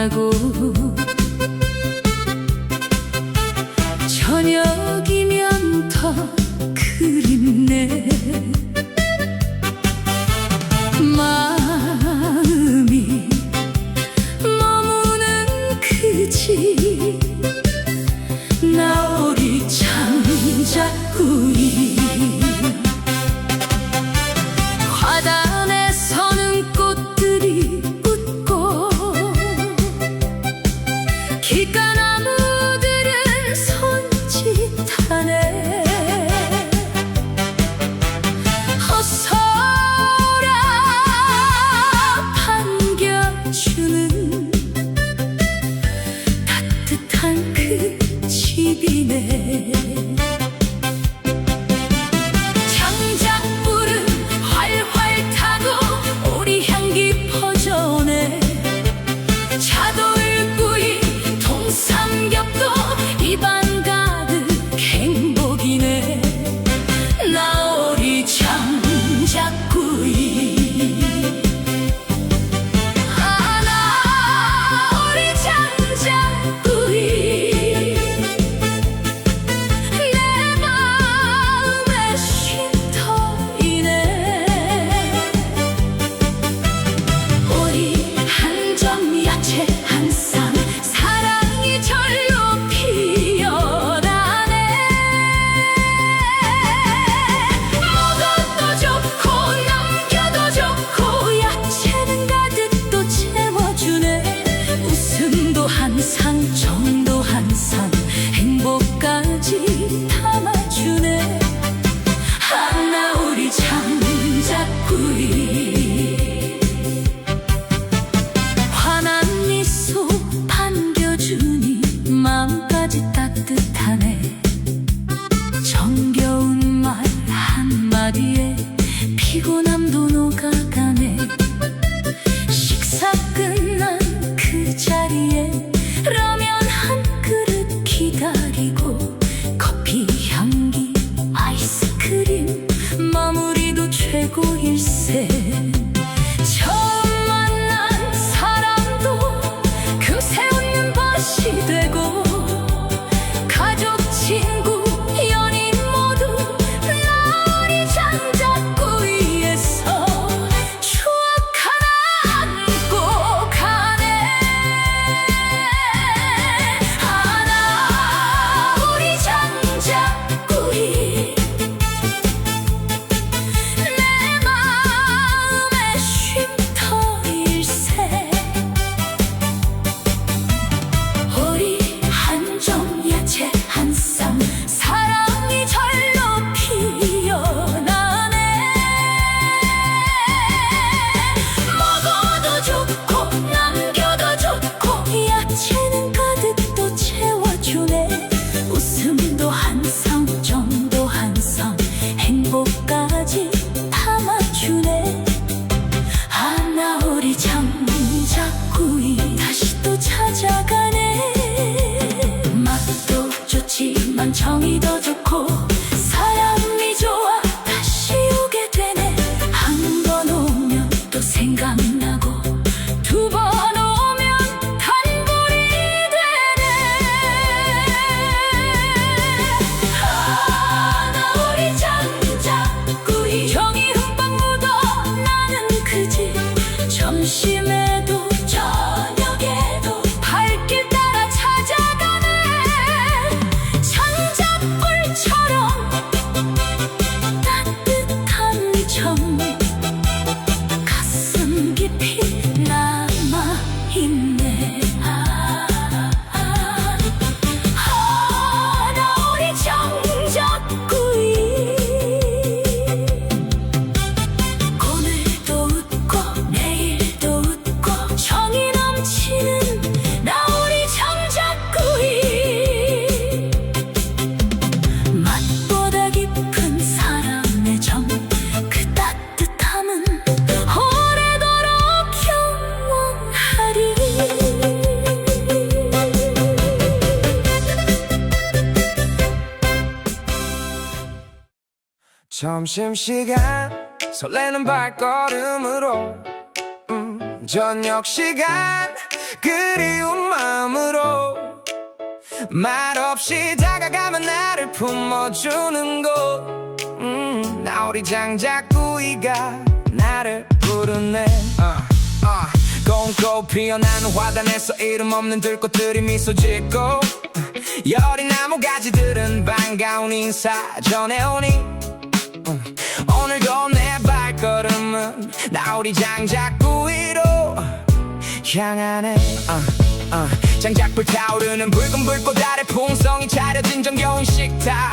만나고 저녁이면 더 그립네. 마음이 머무는 그 집 나오리 장자꾸이 화단에 서는 꽃들이 웃고 길가나무들은 손짓하네. 어서라 반겨주는 따뜻한 그 집이네. 장작불은 활활 타고 오리 향기 퍼져오네. 차돌구이 통삼겹도 입안 가득 행복이네. 나오리 장작구이 나오리 장작구이 내 마음에 쉼터이네. 오리 한 점 야채 한 쌍 사랑이 절로 피어나네. 먹어도 좋고 남겨도 좋고 야채는 가득 또 채워주네. 웃음도 한 상 정도 한 상 행복까지 담아주네. 하나 우리 장작구이 환한 미소 반겨주니 마음까지 따뜻하네. 정겨운 말 한마디에 피곤함도 녹아가네. 식사 끝난 그 자리에 라면 한 그릇 기다리고 커피 향기 아이스크림 마무리도 최고일세. 처음 만난 사람도 금세 웃는 것이 되고 가족 친구 연인 모두 나으리 장작구이에서 추억 하나 안고 가네. 하나 우리 장작구이 내 마음의 쉼터일세. 오리 한 점 야채 한 쌍 사랑이 절로 피어나네. 먹어도 좋고 남겨도 좋고 야채는 가득 또 채워주네. 웃음도 한 상 정도 한 상 행복까지 담아주네. 하나 우리 장작구이 다시 또 찾아가네. 맛도 좋지만 정이 더 좋고 사람이 좋아 다시 오게 되네. 한 번 오면 또 생각나고 두 번 오면 단골이 되네. 하나 우리 장작구이 정이 흠뻑 묻어 나는 그 집 점심에도 저녁에도 발길 따라 찾아가네. 장작불처럼 따뜻한 점 가슴 깊이 남아있네. 하나 우리 장작구이 오늘도 웃고 내일도 웃고 정이 넘치는 나우리 장작구이 맛보다 깊은 사람의 정 그 따뜻함은 오래도록 영원하리. 점심시간 설레는 발걸음으로 저녁시간 그리운 마음으로 말없이 다가가면 나를 품어주는 곳 나우리 장작구이가 나를 부르네 꽁꽁 피어나는 화단에서 이름 없는 들꽃들이 미소 짓고 여린 나무 가지들은 반가운 인사 전해오니 오늘도 내 발걸음은 나우리 장작구이로 향하네 장작불 타오르는 붉은 불꽃 아래 풍성히 차려진 정겨운 식탁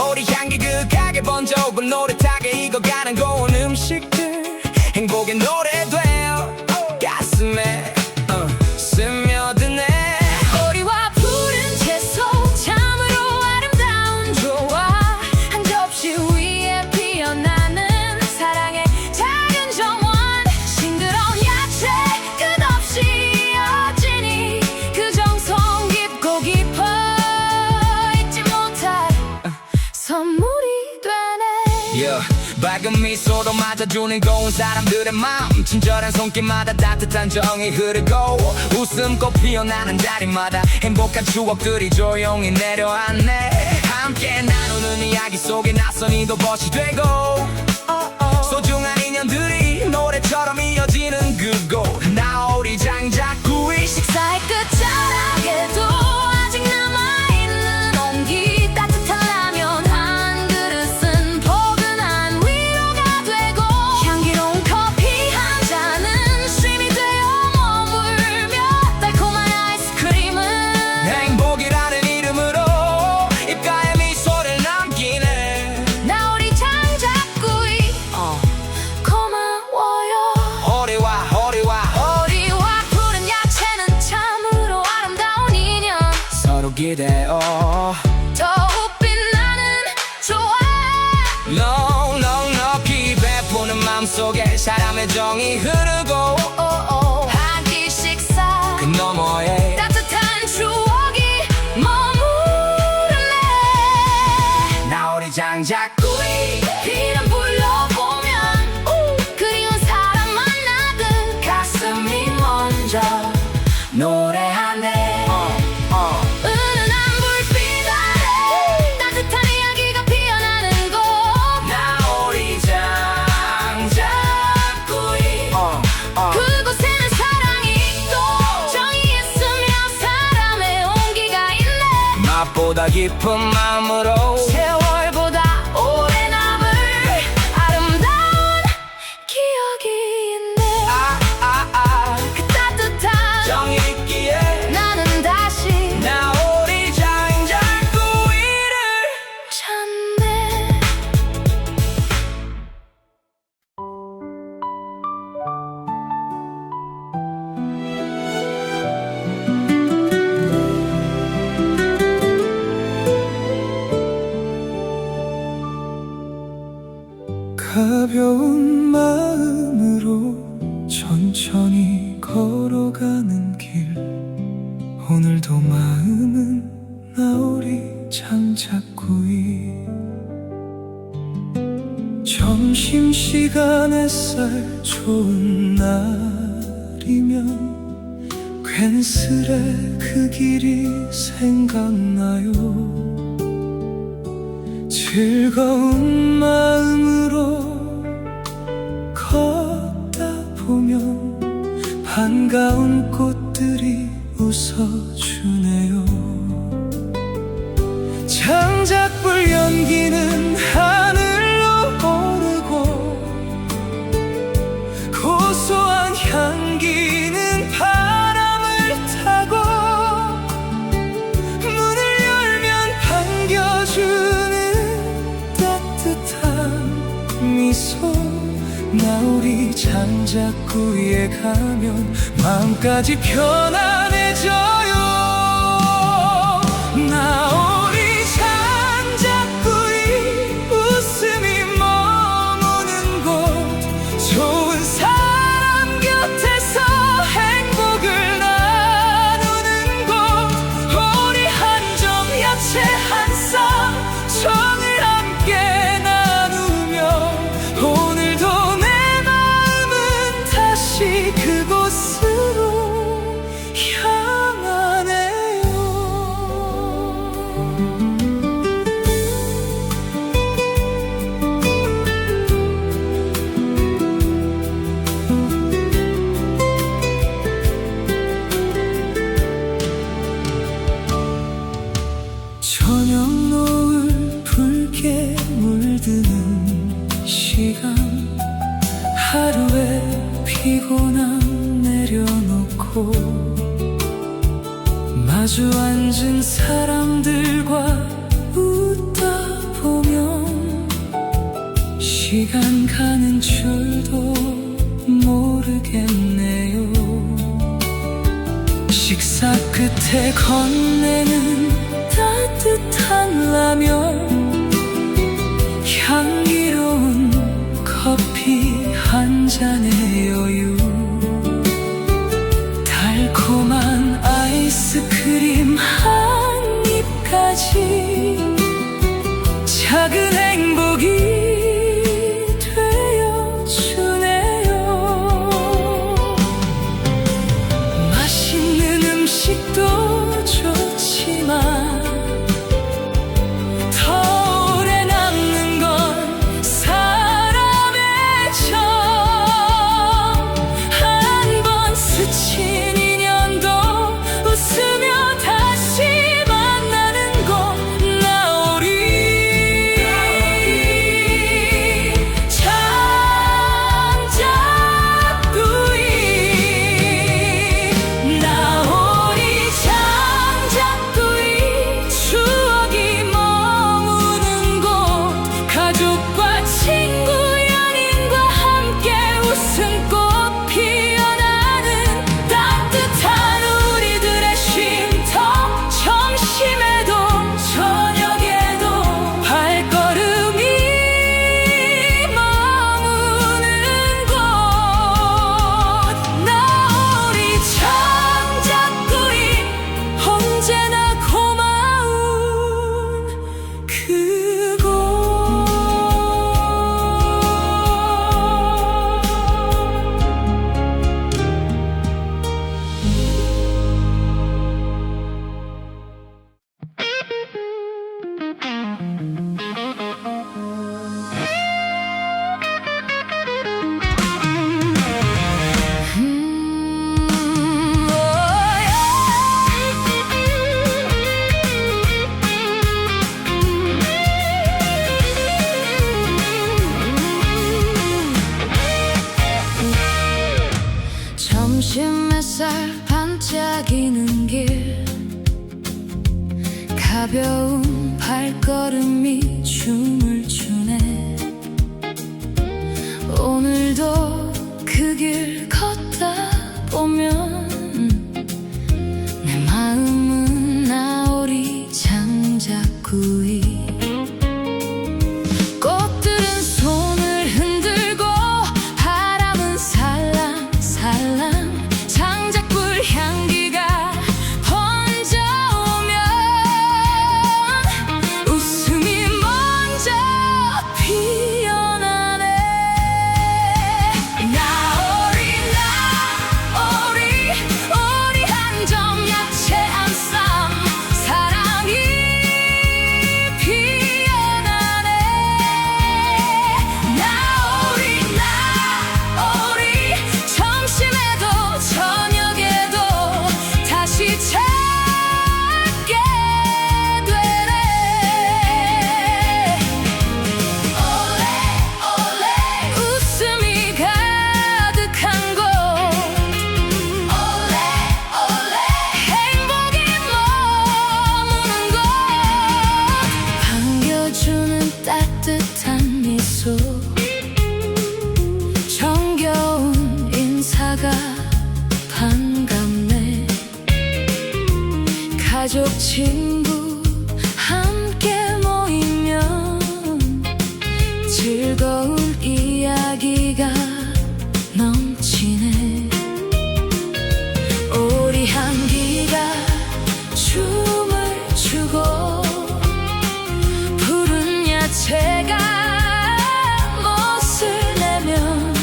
오리 향기 그윽하게 번져오고 노릇하게 익어가는 고운 음식들 행복의 노래되어 가슴에 스며드네 오리와 푸른 채소 참으로 아름다운 조화 한 접시 위에 피어나는 사랑의 작은 정원 싱그러운 야채 끝없이 이어지니 그 정성 깊고 깊어 잊지 못할 선물이 되네 밝은 미소로 맞아주는 고운 사람들의 마음 친절한 손길마다 따뜻한 정이 흐르고 웃음꽃 피어나는 자리마다 행복한 추억들이 조용히 내려앉네 함께 나누는 이야기 속에 낯선 이도 벗이 되고 소중한 인연들이 노래처럼 이어지는 그곳 나우리 장작구이 식사의 끝자락에도 아직 남아있는 온기 따뜻한 라면 한 그릇은 포근한 위로가 되고 향기로운 커피 한 잔은 쉼이 되어 머물며 달콤한 아이스크림은 행복이라는 이름으로 입가에 미소를 남기네 나우리 장작구이 고마워요 오리와 푸른 야채는 참으로 아름다운 인연 서로 기대어 더욱 빛나는 조화 넉넉히 베푸는 맘속에 사람의 정이 흐르고 한 끼 식사 그 너머에 따뜻한 추억이 머무르네 나우리 장작구이 이름 불러보면 그리운 사람 만나듯 가슴이 먼저 노래하네 은은한 불빛 아래 따뜻한 이야기가 피어나는 곳 나우리 장작구이 그곳에는 사랑이 있고 정이 있으며 사람의 온기가 있네 맛보다 깊은 마음으로 세월보다 오래 남을 아름다운 기억이 있네 그 따뜻한 정이 있기에 나는 다시 나우리 장작구이를 찾네 가벼운 마음으로 천천히 걸어가는 길 오늘도 마음은 나우리 장작구이 점심시간 햇살 좋은 날이면 괜스레 그 길이 생각나요 즐거운 마음으로 걷다 보면 반가운 꽃들이 웃어주네요 장작불 연기는 하늘로 오르고 고소한 향기는 바람을 타고 문을 열면 반겨주는 따뜻한 미소 나우리 장작구이에 가면 마음까지 편안해져요 나우리 장작구이 웃음이 머무는 곳 좋은 사람 곁에서 행복을 나누는 곳 오리 한 점 야채 한 쌈 정을 함께 나누며 오늘도 내 마음은 다시 그곳으로 않고 마주 앉은 사람들과 웃다 보면 시간 가는 줄도 모르겠네요. 식사 끝에 건네는 따뜻한 라면, 향기로운 커피 한 잔의 여유, 달콤한 아이스크림 한 입까지 작은 행복이 되어주네요. 맛있는 음식도 좋지만 더 오래 남는 건 사람의 정. 한 번 스친 인연도 웃으며 다시 만나는 건 나오리. 장작구이 나오리. 장작구이 추억이 머무는 곳, 가족과 친구 연인과 함께 웃음꽃 피어나는 따뜻한 우리들의 쉼터. 점심에도 저녁에도 발걸음이 머무는 곳, 나오리. 장작구이 언제나 고마운 그곳. 점심 햇살 반짝이는 길, 가벼운 발걸음이 춤을 추네. 오늘도 그 길 걷다 보면 내 마음은 나오리. 장작구이 꽃들은 손을 흔들고 바람은 살랑살랑 장작불 향기가 번져오면 웃음이 먼저 피어나네. 나오리 나오리 우리 한 점 야채 한 쌈, 사랑이 피어나네. 나오리 나오리 점심에도 저녁에도 다시 찾게 되네. 올레 올레 웃음이 가득한 곳, 올레 올레 행복이 머무는 곳, 반겨주는 따뜻한 미소, 정겨운 인사가 반갑네. 가족 친구 함께 모이면 즐거운 이야기가 넘치네. 오리 향기가 춤을 추고 푸른 야채가 멋을 내면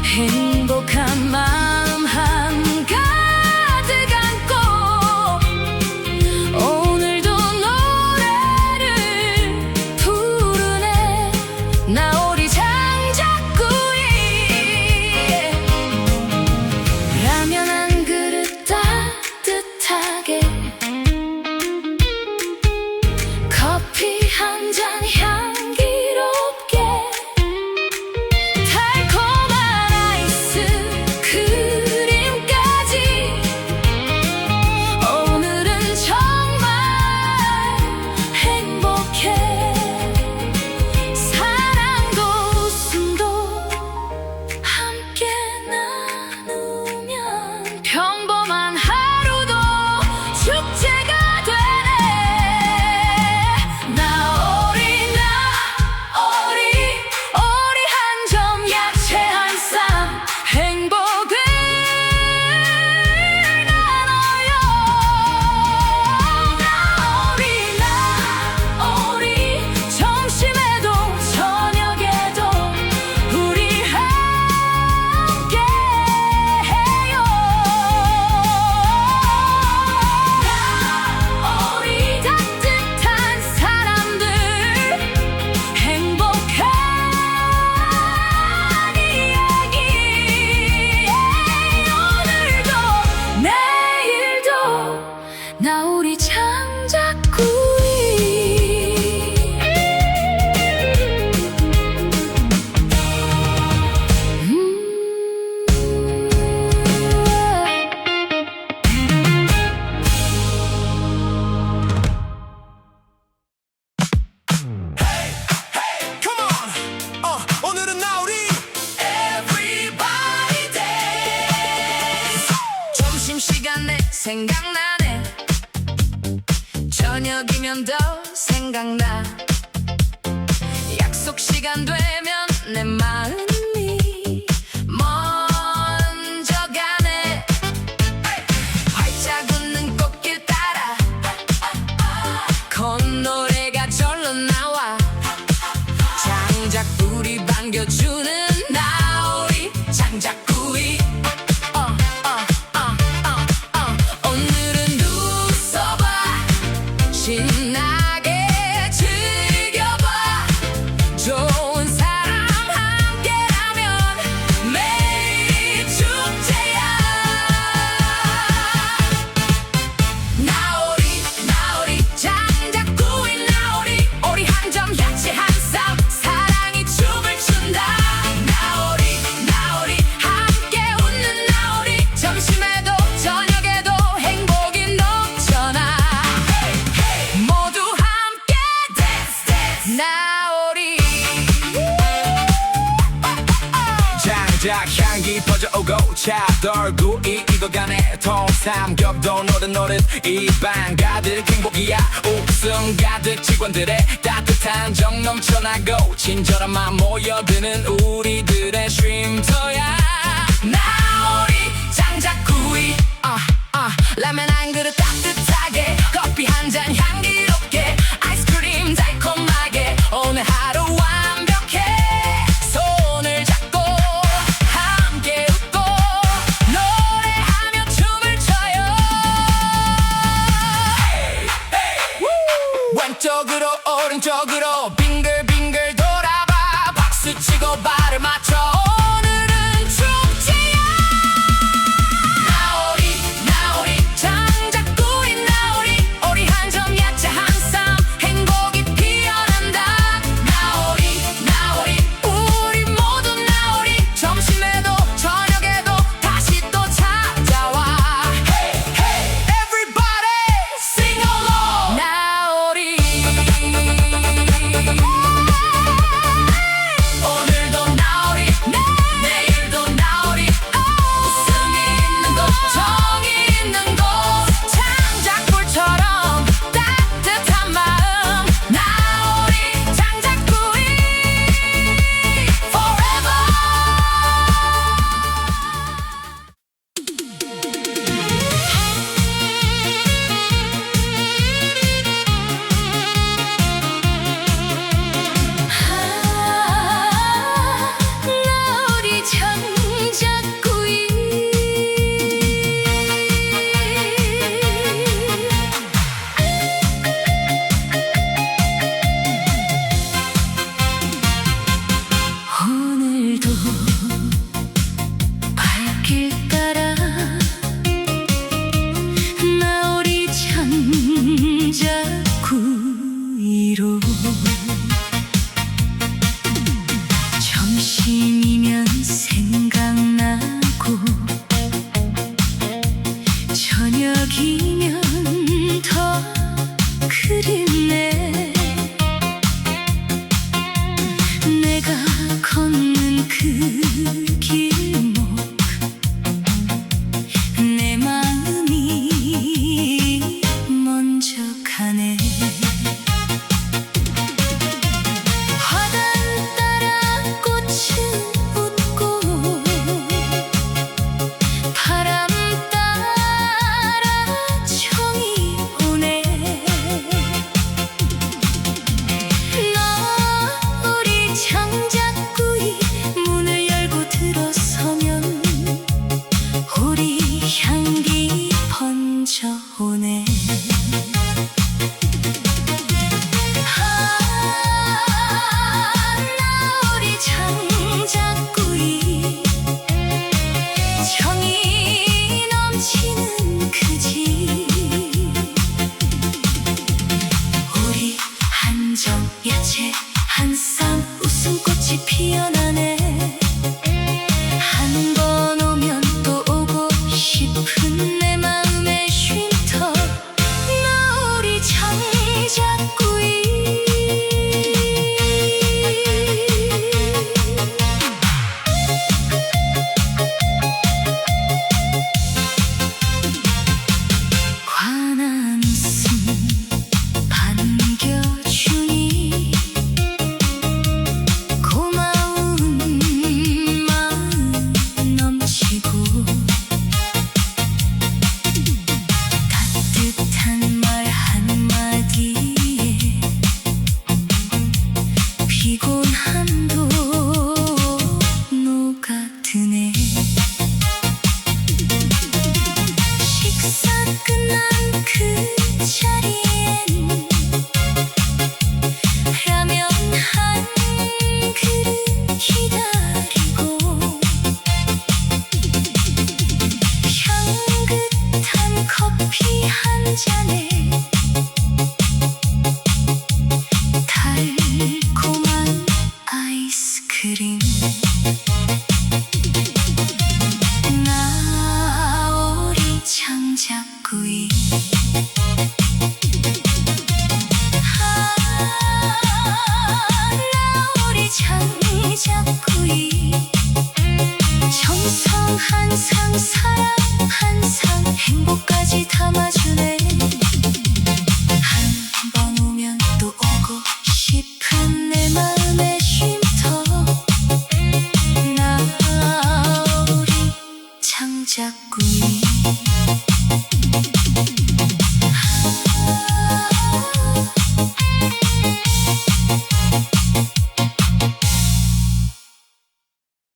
행복한 마음 한가득 안고 점심시간에 생각나네. 저녁이면 더 생각나. 약속 시간 되면 내 마음이 먼저 가네. 활짝 웃는 꽃길 따라 콧노래가 절로 나와. 장작불이 반겨주는 나우리 장작구이. 오늘은 웃어봐. 신나게 즐겨봐. 좋은 사람 함께라면 매일 축제야. 나우리 나우리 장작구이 나우리. 오리 한 점 야채 한 쌈 사랑이 춤을 춘다. 나우리 나우리 함께 웃는 나우리. 점심에도 저녁에도 행복이 넘쳐나. 모두 함께 댄스 댄스 나우리. 장작 향기 퍼져오고 차돌구이 익어가네. 통삼겹도 노릇노릇 입안 가득 행복이야. 웃음 가득 직원들의 따뜻한 정 넘쳐나고 친절한 맘 모여드는 우리들의 쉼터야. 나우리 장작구이. 라면 한 그릇 따뜻하게. 커피 한 잔 향기롭게. 아이스크림 달콤하게. 오늘 하루 완벽해. 손을 잡고 함께 웃고 노래하며 춤을 춰요. 왼쪽으로 오른쪽으로 빙글빙글 돌아봐. 박수치고 발을 맞춰. 오늘은 축제야. 나우리 나우리 장작구이 나우리. 오리 한 점 야채 한 쌈 행복이 피어난다. 나우리 나우리 우리 모두 나우리. 점심에도 저녁에도 다시 또 찾아와. Everybody sing along. 나우리. 오늘도 나우리 내일도 나우리. 웃음이 있는 곳 정이 있는 곳. 장작불처럼 따뜻한 마음. 나우리 장작구이 forever. 나우리 장작구이. 오늘도 발길 따라 나우리 장작구이로. 점심이면 생각나고 저녁이면 더 그립네. 내가 걷는 그 길목 내 마음이 먼저 가네. 화단 따라 꽃은 웃고 바람 따라 정이 오네. 나우리 장작구이 문을 열고 들어서면 오리 향기 번져오네. 나우리 장작구이. 정이 넘치는 그 집. 오리 한 점 야채 한 쌈 웃음꽃이 피어나네. 한 번 오면 또 오고 싶은 내 마음의 쉼터. 나우리 장작구이. 장작구이 우리 장작구이 정성 한상 사랑 한상 행복까지 담아주네 한 번 오면 또 오고 싶은 내 마음의 쉼터 나 우리 장작구이